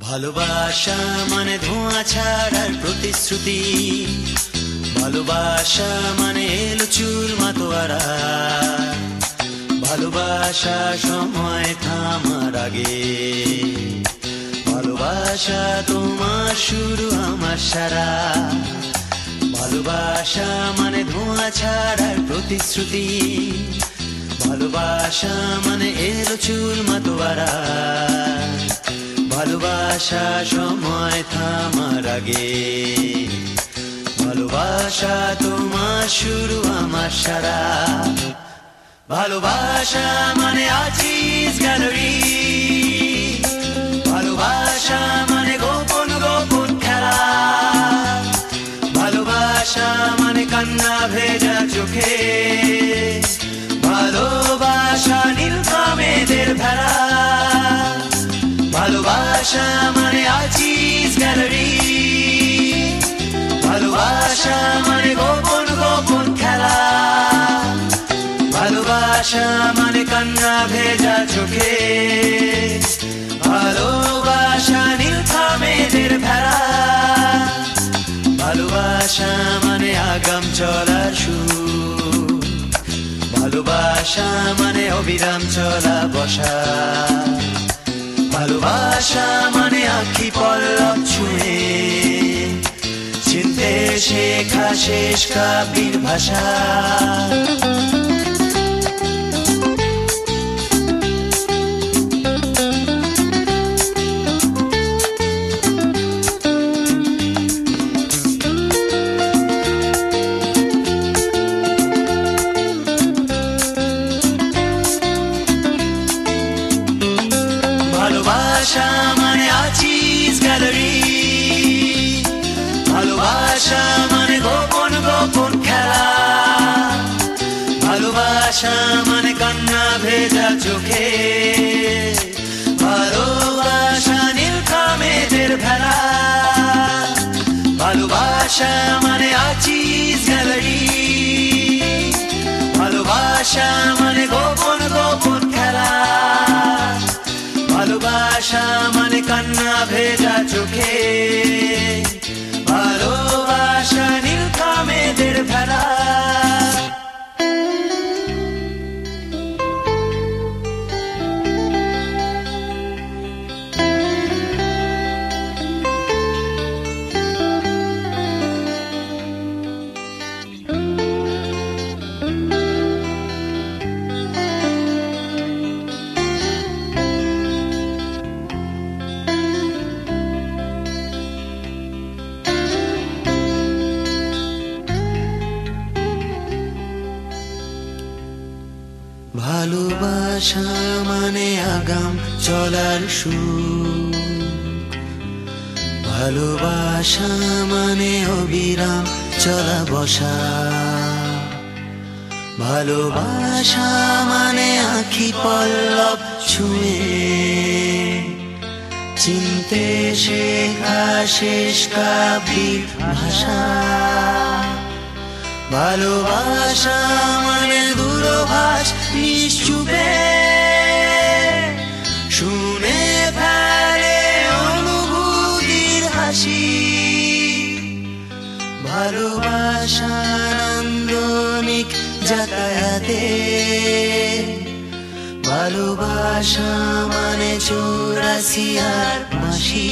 ভালোবাসা মানে ধোঁয়া ছাড়ার প্রতিশ্রুতি, ভালোবাসা মানে এলো চুল মাতোয়ারা, ভালোবাসা সময় থামার আগে, ভালোবাসা তোমার শুরু আমার সারা। ভালোবাসা মানে ধোঁয়া ছাড়ার প্রতিশ্রুতি, ভালোবাসা মানে এলো চুল মাতোয়ারা, ভালোবাসা সময় থামার আগে, ভালোবাসা তোমার শুরু আমার সারা। ভালোবাসা মানে আর্টিস গ্যালারি, ভালোবাসা মানে গোপন গোপন খেলা, ভালোবাসা মানে কান্না ভেজা চোখে, ভালোবাসা নীলকা মেয়েদের ভেড়া। ভালোবাসা মানে আর্টিস গ্যালারি, ভালোবাসা মানে গোপন গোপন খেলা, ভালোবাসা মানে কান্না ভেজা চোখে, ভালোবাসা নীলকা মেয়েদের ভেড়া। ভালোবাসা মানে আগাম চলার সুর, ভালোবাসা মানে অবিরাম চলা বসা, ভালোবাসা মানে আঁখি পল্লব ছুঁয়ে চিনতে শেখা শেষ কাব্যের ভাষা। ভালোবাসা মানে আর্টিস গ্যালারি, ভালোবাসা মানে গোপন গোপন খেলা, ভালোবাসা মানে কান্না ভেজা চোখে, ভালোবাসা নীলকা মেয়েদের ভেড়া। ভালোবাসা মানে আর্টিস গ্যালারি, ভালোবাসা মানে গোপন গোপন খেলা, ভালোবাসা মানে কান্না ভেজা চোখে, ভালোবাসা নীলকা মেয়েদের ভেড়া। ভালোবাসা মানে আগাম চলার সুর, ভালোবাসা মানে অবিরাম চলা বসা, ভালোবাসা মানে আঁখি পল্লব ছুঁয়ে চিনতে শেখা শেষ কাব্যের ভাষা। ভালোবাসা মানে দূরভাষ নিশ্চুপে শুনে ফেলে অনুভূতির হাসি, ভালোবাসা নান্দনিক যাতায়াতে, ভালোবাসা মানে 84 আর মাসি,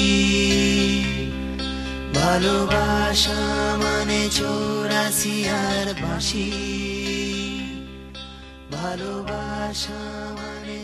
ভালোবাসা মানে 84 আর বাঁশি, ভালোবাসা মানে